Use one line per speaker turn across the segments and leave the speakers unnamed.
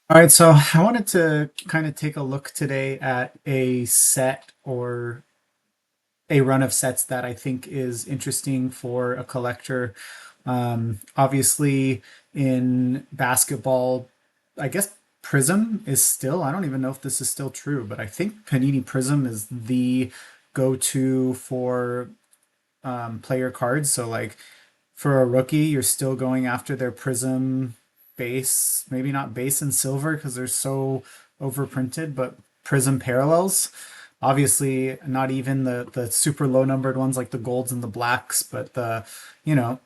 All right, so I wanted to kind of take a look today at a set or a run of sets that I think is interesting for a collector. Obviously, in basketball, I guess Prism is still, I don't even know if this is still true, but I think Panini Prism is the go-to for player cards. So, like, for a rookie, you're still going after their Prism base, maybe not base and silver because they're so overprinted, but Prism parallels. Obviously, not even the super low numbered ones like the golds and the blacks, but the you know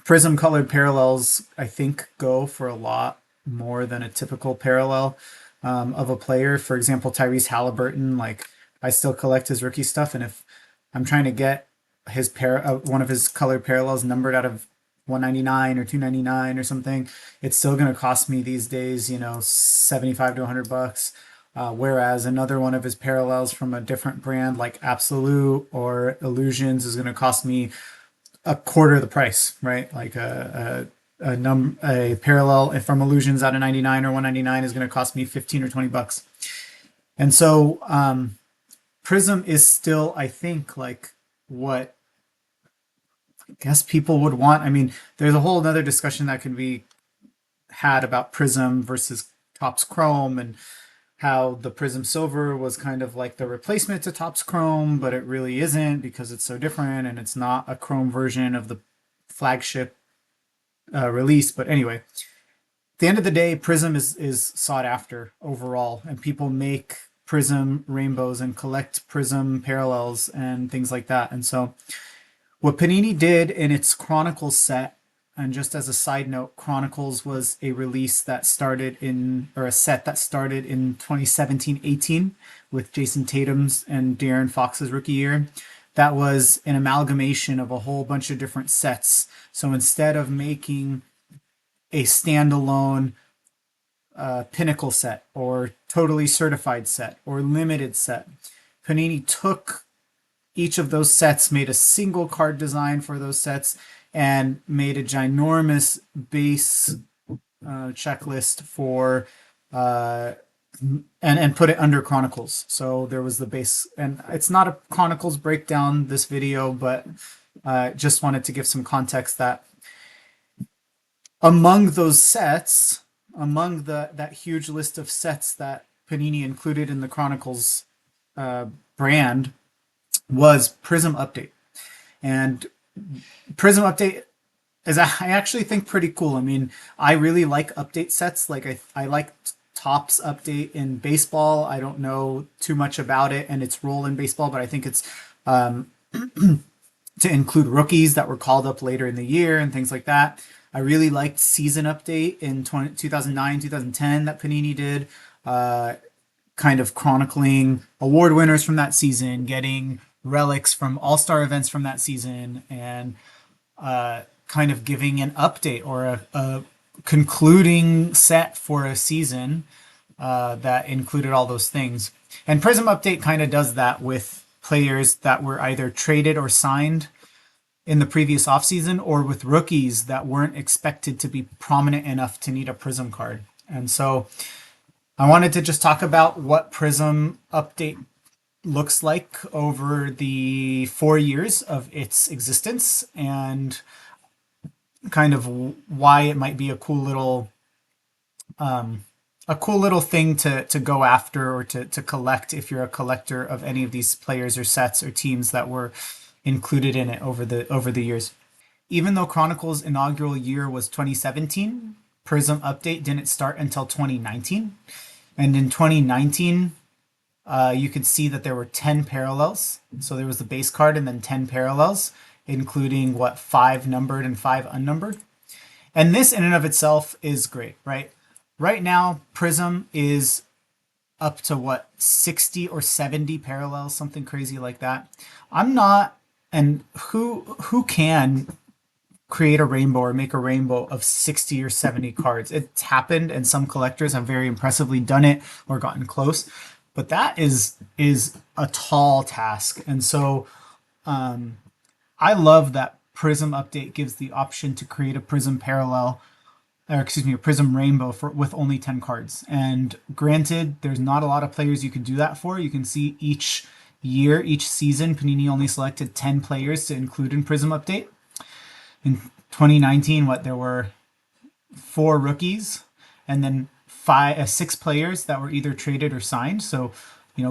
Prism colored parallels I think go for a lot more than a typical parallel of a player. For example, Tyrese Halliburton, like I still collect his rookie stuff, and if I'm trying to get one of his colored parallels numbered out of 199 or 299 or something, it's still going to cost me these days, 75 to $100. Whereas another one of his parallels from a different brand like Absolute or Illusions is going to cost me a quarter of the price, right? Like a parallel from Illusions out of 99 or 199 is going to cost me 15 or $20. And so Prism is still, I think, like what I guess people would want. I mean, there's a whole other discussion that could be had about Prism versus Topps Chrome and how the Prism Silver was kind of like the replacement to Topps Chrome, but it really isn't because it's so different and it's not a Chrome version of the flagship release. But anyway, at the end of the day, Prism is sought after overall, and people make Prism rainbows and collect Prism parallels and things like that. And so, what Panini did in its Chronicles set, and just as a side note, Chronicles was a release that started in, or a set that started in 2017-18 with Jason Tatum's and De'Aaron Fox's rookie year. That was an amalgamation of a whole bunch of different sets. So instead of making a standalone pinnacle set or totally certified set or limited set, Panini took each of those sets, made a single card design for those sets, and made a ginormous base checklist for and put it under Chronicles. So there was the base, and it's not a Chronicles breakdown this video, but just wanted to give some context that among those sets, among the that huge list of sets that Panini included in the Chronicles brand was Prism Update. And Prism Update is, I actually think, pretty cool. I mean, I really like update sets. Like I like Topps Update in baseball. I don't know too much about it and its role in baseball, but I think it's to include rookies that were called up later in the year and things like that. I really liked Season Update in 2009, 2010 that Panini did, kind of chronicling award winners from that season, getting relics from all star events from that season, and kind of giving an update or a concluding set for a season that included all those things. And Prism Update kind of does that with players that were either traded or signed in the previous offseason or with rookies that weren't expected to be prominent enough to need a Prism card. And so I wanted to just talk about what Prism Update looks like over the 4 years of its existence and kind of why it might be a cool little thing to go after or to collect if you're a collector of any of these players or sets or teams that were included in it over the years. Even though Chronicles' inaugural year was 2017, Prism Update didn't start until 2019. And in 2019, you could see that there were 10 parallels. So there was the base card and then 10 parallels, including what, five numbered and five unnumbered. And this in and of itself is great, right? Right now, Prism is up to what, 60 or 70 parallels, something crazy like that. I'm not, and who can create a rainbow or make a rainbow of 60 or 70 cards? It's happened and some collectors have very impressively done it or gotten close, but that is a tall task. And so I love that Prism Update gives the option to create a Prism parallel or excuse me, a Prism Rainbow for with only 10 cards. And granted, there's not a lot of players you can do that for. You can see each year, each season, Panini only selected 10 players to include in Prism Update. In 2019, what there were four rookies, and then six players that were either traded or signed. So,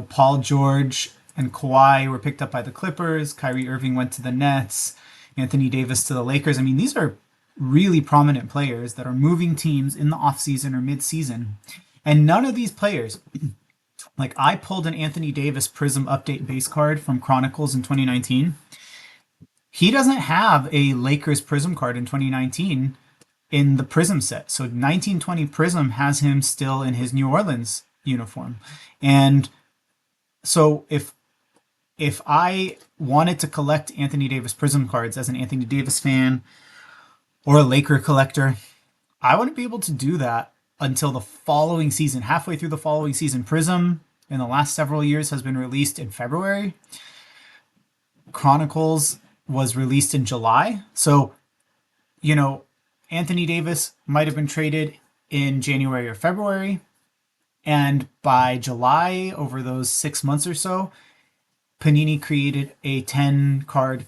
Paul George and Kawhi were picked up by the Clippers. Kyrie Irving went to the Nets. Anthony Davis to the Lakers. I mean, these are really prominent players that are moving teams in the offseason or midseason. And none of these players, like I pulled an Anthony Davis Prism Update base card from Chronicles in 2019. He doesn't have a Lakers Prism card in 2019 in the Prism set. So 1920 Prism has him still in his New Orleans uniform. And so if I wanted to collect Anthony Davis Prism cards as an Anthony Davis fan or a Laker collector, I wouldn't be able to do that until the following season. Halfway through the following season, Prism in the last several years has been released in February. Chronicles was released in July. So, Anthony Davis might have been traded in January or February. And by July, over those 6 months or so, Panini created a 10 card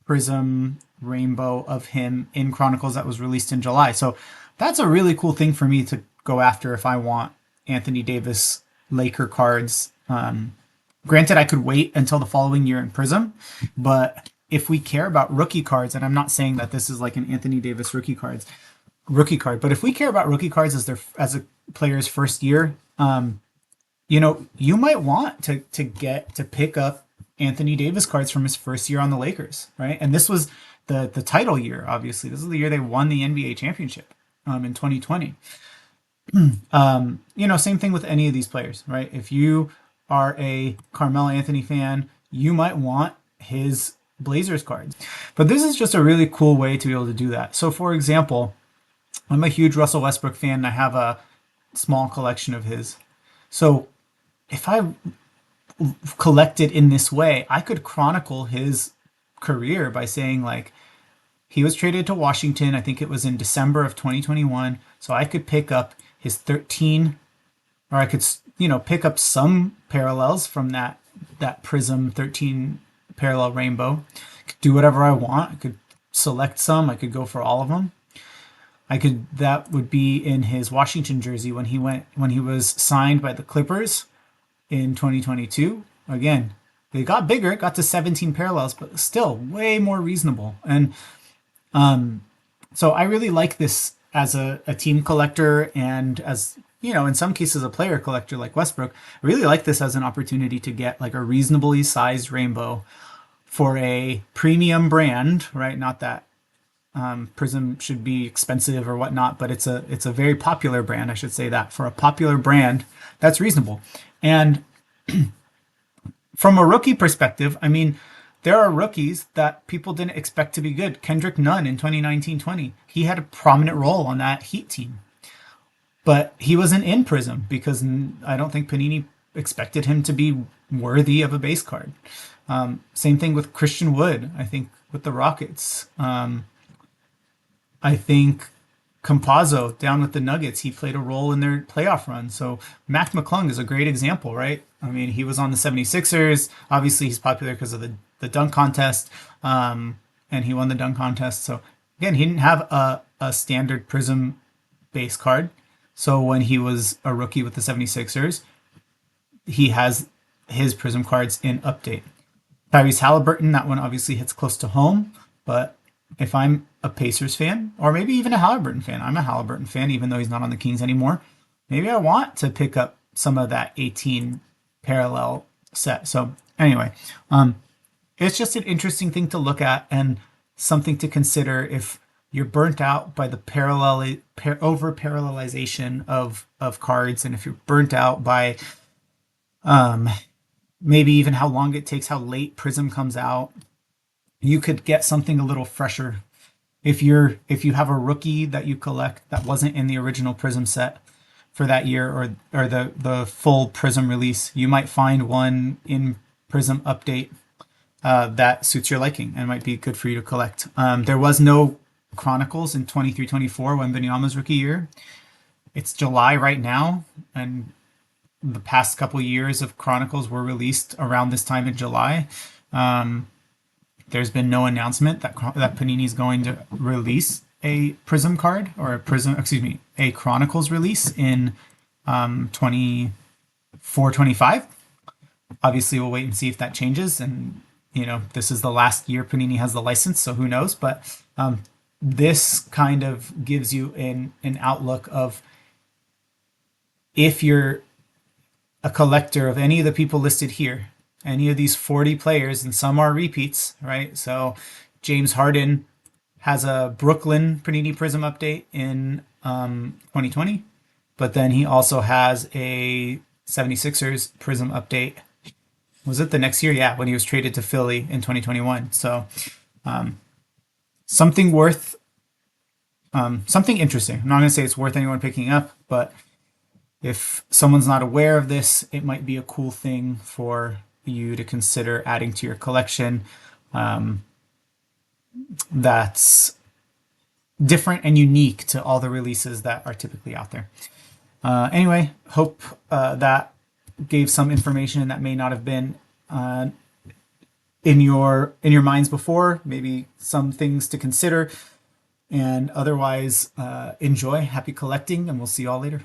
Prism Rainbow of him in Chronicles that was released in July. So that's a really cool thing for me to go after if I want Anthony Davis Laker cards. Granted, I could wait until the following year in Prism, but if we care about rookie cards, and I'm not saying that this is like an Anthony Davis rookie card, but if we care about rookie cards as a player's first year, you might want to pick up Anthony Davis cards from his first year on the Lakers, right? And this was the title year, obviously. This is the year they won the NBA championship in 2020. Same thing with any of these players, right? If you are a Carmelo Anthony fan, you might want his Blazers cards. But this is just a really cool way to be able to do that. So, for example, I'm a huge Russell Westbrook fan, and I have a small collection of his. So, if I collected in this way, I could chronicle his career by saying, like, he was traded to Washington. I think it was in December of 2021. So I could pick up his 13, or I could, pick up some parallels from that Prism 13 parallel rainbow. I could do whatever I want. I could select some. I could go for all of them. That would be in his Washington jersey when he was signed by the Clippers in 2022. Again, they got bigger, it got to 17 parallels, but still way more reasonable. And so I really like this as a team collector, and as in some cases a player collector like Westbrook. I really like this as an opportunity to get like a reasonably sized rainbow for a premium brand, right? Not that Prism should be expensive or whatnot, but it's a very popular brand. I should say that for a popular brand, that's reasonable. And from a rookie perspective, I mean, there are rookies that people didn't expect to be good. Kendrick Nunn in 2019-20, he had a prominent role on that Heat team, but he wasn't in Prism because I don't think Panini expected him to be worthy of a base card. Same thing with Christian Wood, I think, with the Rockets. I think Campazzo down with the Nuggets, he played a role in their playoff run. So Mac McClung is a great example, right? I mean, he was on the 76ers. Obviously, he's popular because of the dunk contest, and he won the dunk contest. So again, he didn't have a standard Prism base card. So when he was a rookie with the 76ers, he has his Prism cards in update. Tyrese Halliburton, that one obviously hits close to home, but if I'm a Pacers fan, or maybe even a Halliburton fan, I'm a Halliburton fan, even though he's not on the Kings anymore. Maybe I want to pick up some of that 18 parallel set. So anyway, it's just an interesting thing to look at and something to consider if you're burnt out by the over parallelization of cards, and if you're burnt out by maybe even how long it takes, how late Prism comes out. You could get something a little fresher. If you have a rookie that you collect that wasn't in the original Prism set for that year, or the full Prism release, you might find one in Prism Update that suits your liking and might be good for you to collect. There was no Chronicles in 23-24, Wembanyama's rookie year. It's July right now, and the past couple years of Chronicles were released around this time in July. There's been no announcement that Panini is going to release a Prism card or a Chronicles release in 24-25. Obviously, we'll wait and see if that changes. And this is the last year Panini has the license, so who knows? But this kind of gives you an outlook of, if you're a collector of any of the people listed here, any of these 40 players, and some are repeats, right? So James Harden has a Brooklyn Panini Prizm update in 2020, but then he also has a 76ers Prizm update. Was it the next year? Yeah, when he was traded to Philly in 2021. So something interesting. I'm not going to say it's worth anyone picking up, but if someone's not aware of this, it might be a cool thing for you to consider adding to your collection. That's different and unique to all the releases that are typically out there. Anyway, hope that gave some information that may not have been in your minds before. Maybe some things to consider. And otherwise, enjoy, happy collecting, and we'll see you all later.